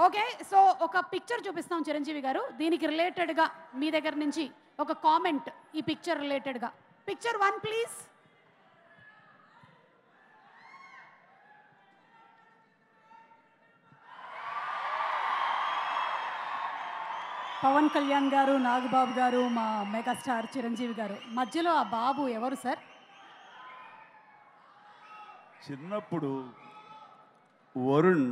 Okay, so ఒక picture చూపిస్తాం చిరంజీవి గారు. దీనికి రిలేటెడ్గా మీ దగ్గర నుంచి ఒక కామెంట్ ఈ పిక్చర్ రిలేటెడ్గా. Picture 1 please. పవన్ కళ్యాణ్ గారు, నాగబాబు గారు, మా మెగాస్టార్ చిరంజీవి గారు, మధ్యలో ఆ బాబు ఎవరు సార్? చిన్నప్పుడు వరుణ్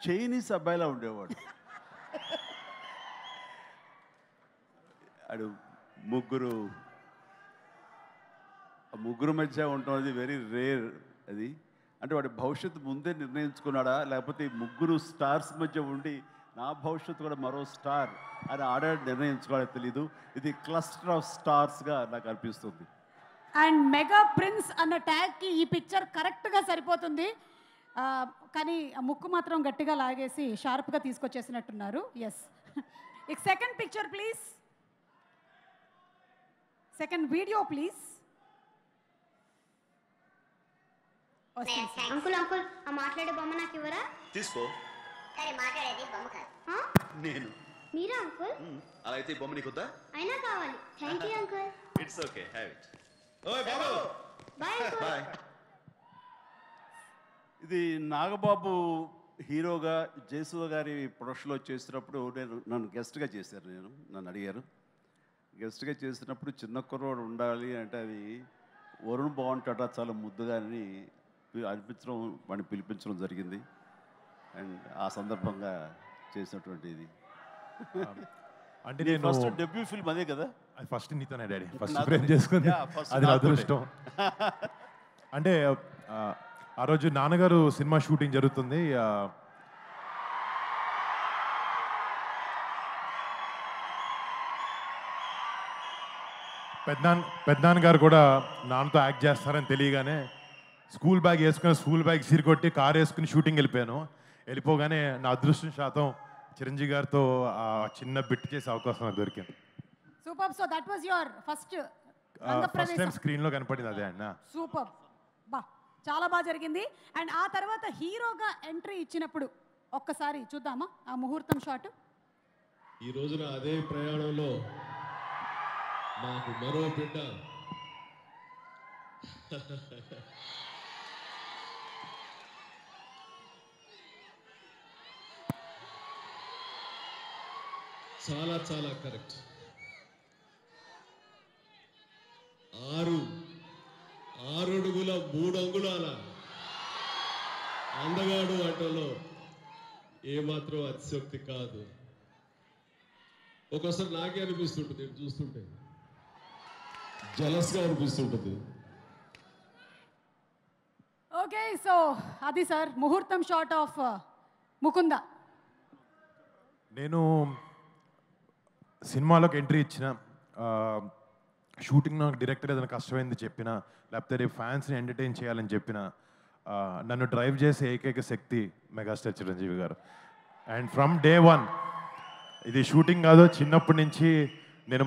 చైనీస్ అబ్బాయిలా ఉండేవాడు. అడు ముగ్గురు మధ్య ఉంటుంది వెరీ రేర్ అది. అంటే వాడి భవిష్యత్తు ముందే నిర్ణయించుకున్నాడా, లేకపోతే ఈ ముగ్గురు స్టార్స్ మధ్య ఉండి నా భవిష్యత్తు కూడా మరో స్టార్ అని ఆడాడు నిర్ణయించుకోవాలో తెలీదు. ఇది క్లస్టర్ ఆఫ్ స్టార్స్గా నాకు అనిపిస్తుంది. అండ్ మెగా ప్రిన్స్ అన్న ట్యాగ్కి ఈ పిక్చర్ కరెక్ట్గా సరిపోతుంది. కానీ ముక్కు మాత్రం గట్టిగా లాగేసి షార్ప్గా తీసుకొచ్చేసినట్టున్నారు. ఎస్. ఇక second picture please. Second video please. Uncle uncle ఆ మాట్లాడే బొమ్మ నాకు ఇవ్వరా? తీసుకో. సరే మాట్లాడేది బొమ్మ కాదు. నేను. మీరా అంకుల్? అలా అయితే బొమ్మ నీకొద్దా? అయినా కావాలి. Thank you uncle. It's okay, have it. ఓయ్ బాబు. Bye uncle. బాయ్. ఇది నాగబాబు హీరోగా జయసుధ గారి ప్రొడక్షన్లో చేసినప్పుడు నన్ను గెస్ట్గా చేశారు. నన్ను అడిగారు. గెస్ట్గా చేసినప్పుడు చిన్న కుర్రోడు ఉండాలి అంటే అది వరుణ్ బాగుంటాడా చాలా ముద్దుగా అని అనిపించడం, వాడిని పిలిపించడం జరిగింది. అండ్ ఆ సందర్భంగా చేసినటువంటి ఇది. అంటే నేను ఫస్ట్ డెబ్యూ ఫిల్మ్ అదే కదా? అది ఫస్ట్ నీతోనే డాడీ, ఫస్ట్ ప్రేమ్ చేసుకుంది. అది నా అదృష్టం. అంటే ఆ రోజు నాన్నగారు సినిమా షూటింగ్ జరుగుతుంది. పెద్దనాన్నగారు కూడా నాన్నతో యాక్ట్ చేస్తారని తెలియగానే స్కూల్ బ్యాగ్ వేసుకుని స్కూల్ బ్యాగ్ సిరికొట్టి కార్ వేసుకుని షూటింగ్ వెళ్ళిపోగానే నా అదృష్టం శాతం చిరంజీవి గారితో చిన్న బిట్ చేసే అవకాశం నాకు దొరికింది. Super. So that was your first time స్క్రీన్లో కనపడింది అదే అన్న. సూపర్. బా, చాలా బాగా జరిగింది. అండ్ ఆ తర్వాత హీరోగా ఎంట్రీ ఇచ్చినప్పుడు ఒక్కసారి చూద్దామా ఆ ముహూర్తం షాట్. ఈ రోజున అదే ప్రయాణంలో మాకు మరో బిడ్డ చాలా చాలా కరెక్ట్. 6 అడుగుల 3 అంగుళాల అందగాడు అంటలో ఏమాత్రం అతిశక్తి కాదు. ఒక్కోసారి నాకే అనిపిస్తుంటుంది చూస్తుంటే, జలస్గా అనిపిస్తుంటుంది. ఓకే, సో అది సార్ ముహూర్తం షాట్ ఆఫ్ ముకుంద. నేను సినిమాలోకి ఎంట్రీ ఇచ్చిన షూటింగ్ నాకు డైరెక్టర్ ఏదైనా కష్టమైంది చెప్పిన, లేకపోతే రేపు ఫ్యాన్స్ని ఎంటర్టైన్ చేయాలని చెప్పిన నన్ను డ్రైవ్ చేసే ఏకైక శక్తి మెగాస్టార్ చిరంజీవి గారు. అండ్ ఫ్రమ్ డే 1 ఇది షూటింగ్ కాదు, చిన్నప్పటి నుంచి నేను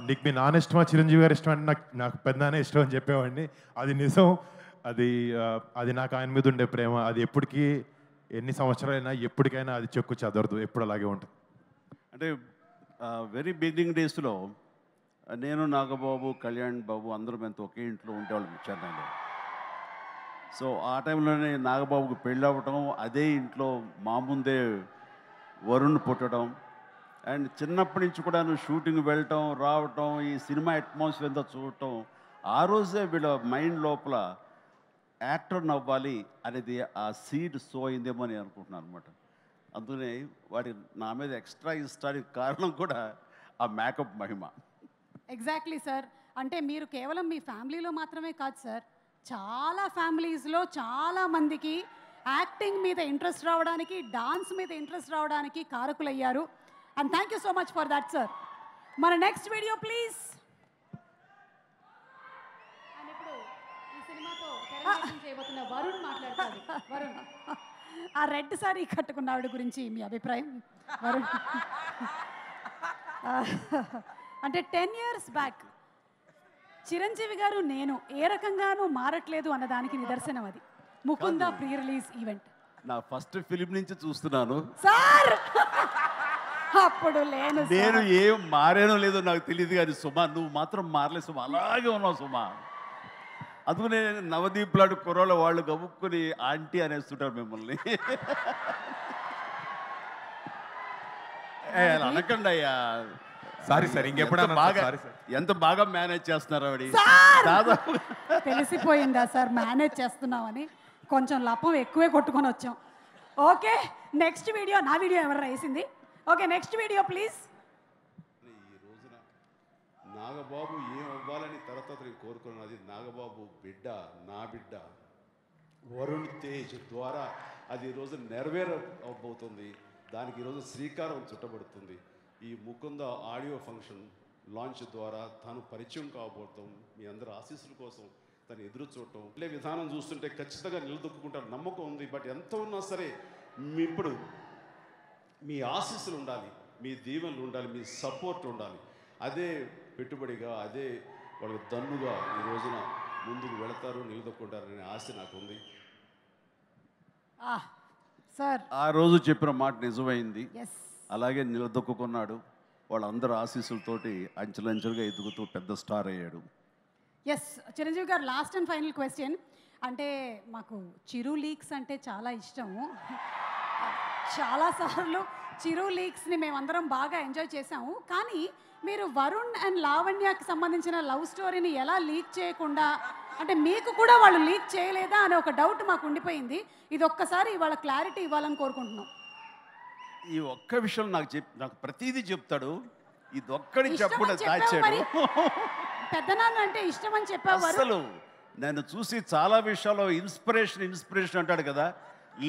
నీకు మీ నాన్న ఇష్టమా చిరంజీవి గారు ఇష్టం అంటే నాకు పెద్దనానే ఇష్టం అని చెప్పేవాడిని. అది నిజం. అది నాకు ఆయన మీద ఉండే ప్రేమ అది ఎప్పటికీ ఎన్ని సంవత్సరాలైనా ఎప్పటికైనా అది చెక్కు చెదరదు, ఎప్పుడు అలాగే ఉంటుంది. అంటే వెరీ బిగినింగ్ డేస్లో నేను నాగబాబు కళ్యాణ్ బాబు అందరం ఎంత ఒకే ఇంట్లో ఉండేవాళ్ళం చెన్నైలో. సో ఆ టైంలోనే నాగబాబుకి పెళ్ళి అవ్వటం, అదే ఇంట్లో మా ముందే వరుణ్ పుట్టడం, అండ్ చిన్నప్పటి నుంచి కూడా షూటింగ్ వెళ్ళటం రావటం, ఈ సినిమా అట్మాస్ఫియర్ అంతా చూడటం, ఆ రోజే వీళ్ళ మైండ్ లోపల యాక్టర్ అవ్వాలి అనేది ఆ సీడ్ సో అయిందేమో అని అనుకుంటున్నాను అనమాట. అందుకనే వాడి నా మీద ఎక్స్ట్రా ఇష్టానికి కారణం కూడా ఆ మేకప్ మహిమ. Exactly sir. అంటే మీరు కేవలం మీ ఫ్యామిలీలో మాత్రమే కాదు సార్, చాలా ఫ్యామిలీస్లో చాలా మందికి యాక్టింగ్ మీద ఇంట్రెస్ట్ రావడానికి, డాన్స్ మీద ఇంట్రెస్ట్ రావడానికి కారకులయ్యారు. And thank you so much for that sir. మన నెక్స్ట్ వీడియో ప్లీజ్. అండ్ ఇప్పుడు ఈ సినిమాతో తెరకెక్కించ చేయబోతున్న వరుణ్ మాట్లాడతారు. వరుణ్, ఆ రెడ్ సారీ కట్టుకున్న ఆవిడ గురించి మీ అభిప్రాయం? వరుణ్ అంటే 10 years బ్యాక్ చిరంజీవి గారు నేను ఏ రకంగానూ మారట్లేదు అన్నదానికి నిదర్శనం అది ముకుంద ప్రీ రిలీజ్ ఈవెంట్. నా ఫస్ట్ ఫిలిం నుంచి చూస్తున్నాను. సార్ అప్పుడు లేను నేను సార్. ఏం మారానో లేదో నాకు తెలియదు కానీ సుమా నువ్వు మాత్రం మారలేదు సుమా, అలాగే ఉన్నావు సుమా. అందుకనే నవదీప్ లాంటి కుర్రోళ్ళ వాళ్ళు గబుక్కుని ఆంటీ అనేస్తుంటారు మిమ్మల్ని. అలా అనకండి అయ్యా. సారీ సార్, ఇంకెప్పుడన్నా బాగా సారీ సార్. ఎంత బాగా మేనేజ్ చేస్తున్నారు ఆవిడ. సార్! దాదాపు తెలిసిపోయిందా సార్ మేనేజ్ చేస్తున్నామని? కొంచెం లపం ఎక్కువే కొట్టుకొని వచ్చాం. Okay, next video. నా వీడియో ఎవరు వేసింది? Okay, next video please. ఈ రోజున నాగబాబు ఏం అవ్వాలని తర్వాత నేను కోరుకున్నది. నాగబాబు బిడ్డ, నా బిడ్డ వరుణ్ తేజ్ ద్వారా అది ఈరోజు నెరవేరబోతుంది. దానికి ఈరోజు శ్రీకారం చుట్టబడుతుంది. ఈ ముకుంద ఆడియో ఫంక్షన్ లాంచ్ ద్వారా తాను పరిచయం కాబోతాం. మీ అందరి ఆశీస్సుల కోసం తను ఎదురు చూడటం వెళ్ళే విధానం చూస్తుంటే ఖచ్చితంగా నిలదొక్కుంటారు నమ్మకం ఉంది. బట్ ఎంత ఉన్నా సరే ఇప్పుడు మీ ఆశీస్సులు ఉండాలి, మీ దీవెనలు ఉండాలి, మీ సపోర్ట్ ఉండాలి. అదే పెట్టుబడిగా, అదే వాళ్ళకి దన్నుగా ఈ రోజున ముందుకు వెళతారు, నిలదొక్కుంటారనే ఆశ నాకు ఉంది. సార్ ఆ రోజు చెప్పిన మాట నిజమైంది. ఎస్, అలాగే నిలదొక్కున్నాడు. వాళ్ళందరూ ఆశీస్సులతోటి అంచెలంచెలుగా ఎదుగుతూ పెద్ద స్టార్ అయ్యాడు. ఎస్. చిరంజీవి గారు, లాస్ట్ అండ్ ఫైనల్ క్వశ్చన్. అంటే మాకు చిరు లీక్స్ అంటే చాలా ఇష్టము. చాలాసార్లు చిరు లీక్స్ని మేమందరం బాగా ఎంజాయ్ చేసాము. కానీ మీరు వరుణ్ అండ్ లావణ్యకి సంబంధించిన లవ్ స్టోరీని ఎలా లీక్ చేయకుండా, అంటే మీకు కూడా వాళ్ళు లీక్ చేయలేదా అనే ఒక డౌట్ మాకు ఉండిపోయింది. ఇది ఒక్కసారి వాళ్ళ క్లారిటీ ఇవ్వాలని కోరుకుంటున్నాం. ఈ ఒక్క విషయం నాకు ప్రతిదీ చెప్తాడు. ఇది ఒక్కడి ఇష్టమని చెప్పకుండా చెప్పావు మరి. దాచాడు. పెద్దనాన్న అంటే ఇష్టమని చెప్పావు వరుణ్. అసలు నేను చూసి చాలా విషయాల్లో ఇన్స్పిరేషన్ అంటాడు కదా,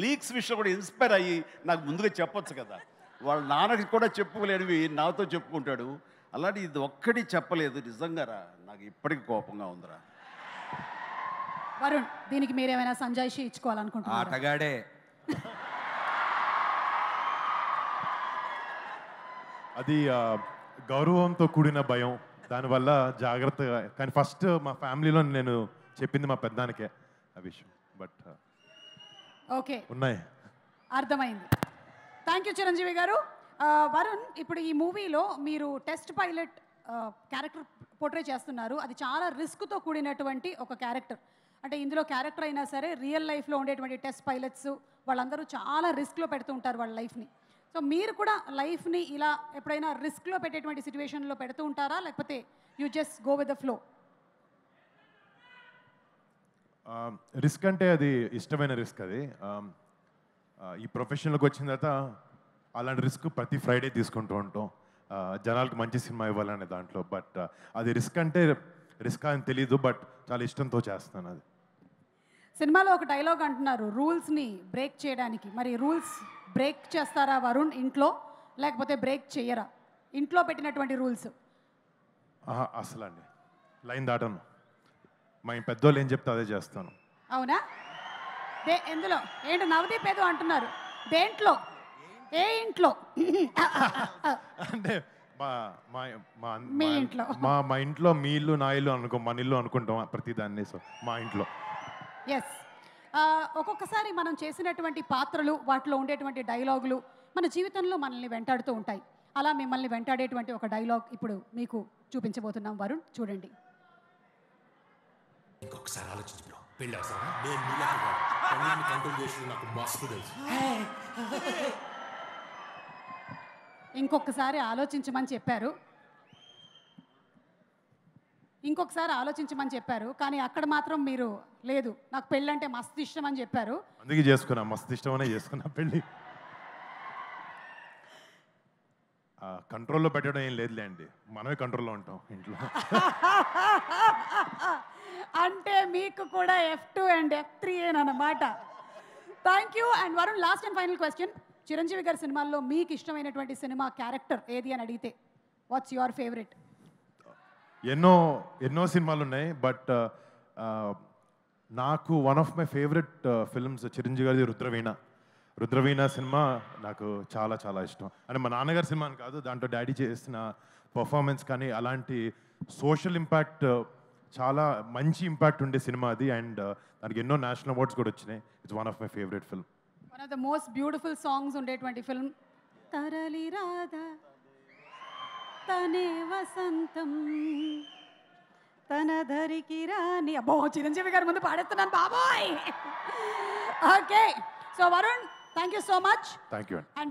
లీక్స్ విషయం కూడా ఇన్స్పైర్ అయ్యి నాకు ముందుగా చెప్పొచ్చు కదా. వాళ్ళ నాన్నకి కూడా చెప్పుకోలేనివి నాతో చెప్పుకుంటాడు. అలాంటి ఇది ఒక్కటి చెప్పలేదు. నిజంగా రా, నాకు ఇప్పటికి కోపంగా ఉందిరా. వరుణ్, దీనికి మీరేమైనా సంజాయిషి ఇచ్చుకోవాలనుకుంటున్నారా? ఆటగాడే. అది గౌరవంతో కూడిన భయం, దానివల్ల జాగ్రత్తగా. కానీ ఫస్ట్ మా ఫ్యామిలీలో నేను చెప్పింది మా పెద్దానికే ఆ విషయం. బట్ ఓకే, ఉన్నాయి. అర్థమైంది. థ్యాంక్ యూ చిరంజీవి గారు. వరుణ్, ఇప్పుడు ఈ మూవీలో మీరు టెస్ట్ పైలట్ క్యారెక్టర్ పోర్ట్రే చేస్తున్నారు. అది చాలా రిస్క్తో కూడినటువంటి ఒక క్యారెక్టర్. అంటే ఇందులో క్యారెక్టర్ అయినా సరే రియల్ లైఫ్లో ఉండేటువంటి టెస్ట్ పైలట్స్ వాళ్ళందరూ చాలా రిస్క్లో పెడుతూ ఉంటారు వాళ్ళ లైఫ్ని. సో మీరు కూడా లైఫ్ని ఇలా ఎప్పుడైనా రిస్క్లో పెట్టేటువంటి సిచ్యువేషన్లో పెడుతూ ఉంటారా, లేకపోతే you just go with the flow? Risk అంటే అది ఇష్టమైన రిస్క్. అది ఈ ప్రొఫెషన్లోకి వచ్చిన తర్వాత అలాంటి రిస్క్ ప్రతి ఫ్రైడే తీసుకుంటూ ఉంటాం, జనాలకు మంచి సినిమా ఇవ్వాలనే దాంట్లో. బట్ అది రిస్క్ అంటే రిస్క్ అని తెలీదు, బట్ చాలా ఇష్టంతో చేస్తాను అది. సినిమాలో ఒక డైలాగ్ అంటున్నారు రూల్స్ని బ్రేక్ చేయడానికి. మరి రూల్స్ బ్రేక్ చేస్తారా వరుణ్ ఇంట్లో, లేకపోతే బ్రేక్ చేయరా? ఇంట్లో పెట్టినటువంటి రూల్స్ అసలు అండి లైన్ దాటను. మా పెద్దోళ్ళు ఏం చెప్తే అదే చేస్తాను. అవునా? ఎందులో ఏంటి నవదీప్ ఏదో అంటున్నారు, దేంట్లో, ఏ ఇంట్లో? అంటే మీ ఇంట్లో. మా ఇంట్లో మీ ఇల్లు నా ఇల్లు అనుకో, మన ఇల్లు అనుకుంటాం ప్రతిదాన్ని. సో మా ఇంట్లో. ఎస్. ఒక్కొక్కసారి మనం చేసినటువంటి పాత్రలు, వాటిలో ఉండేటువంటి డైలాగులు మన జీవితంలో మనల్ని వెంటాడుతూ ఉంటాయి. అలా మిమ్మల్ని వెంటాడేటువంటి ఒక డైలాగ్ ఇప్పుడు మీకు చూపించబోతున్నాం. వరుణ్, చూడండి. ఇంకొకసారి ఆలోచించు బ్రో, పెళ్ళి అవసరమా? నేను నీలాగా కాదు, పనులను కంట్రోల్ చేసి నాకు మస్తు తెలుసు. ఇంకొకసారి ఆలోచించమని చెప్పారు, కానీ అక్కడ మాత్రం మీరు లేదు, నాకు పెళ్ళంటే మస్తు ఇష్టం అని చెప్పారు. అందుకే చేసుకున్నా, మస్తు ఇష్టమనే చేసుకున్నా పెళ్ళి. కంట్రోల్లో పెట్టడం ఏం లేదులే అండి, మనమే కంట్రోల్లో ఉంటాం ఇంట్లో. అంటే మీకు కూడా F2 అండ్ F3 అన్నమాట. Thank you. And Varun, last and final question. Chiranjeevi గారి సినిమాల్లో మీకు ఇష్టమైనటువంటి సినిమా క్యారెక్టర్ ఏది అని అడిగితే వాట్స్ యువర్ ఫేవరెట్? ఎన్నో సినిమాలు ఉన్నాయి, బట్ నాకు one of my favourite films Chiranjeevi గారి రుద్రవీణ సినిమా నాకు చాలా చాలా ఇష్టం. అంటే మా నాన్నగారి సినిమా అని కాదు, దాంట్లో డాడీ చేసిన పర్ఫార్మెన్స్ కానీ అలాంటి సోషల్ ఇంపాక్ట్, చాలా మంచి ఇంపాక్ట్ ఉండే సినిమా అది. అండ్ దానికి ఎన్నో నేషనల్ అవార్డ్స్ కూడా వచ్చినాయి. It's one of my favourite film. One of the most beautiful songs ఉండేటువంటి ఫిల్మ్ తరలి రాధా తనే వసంతం తన ధరికి రాని. అబ్బో, చిరంజీవి గారి ముందు పాడేస్తున్నాను బాబోయ్. Okay, so Varun, thank you so much thank you and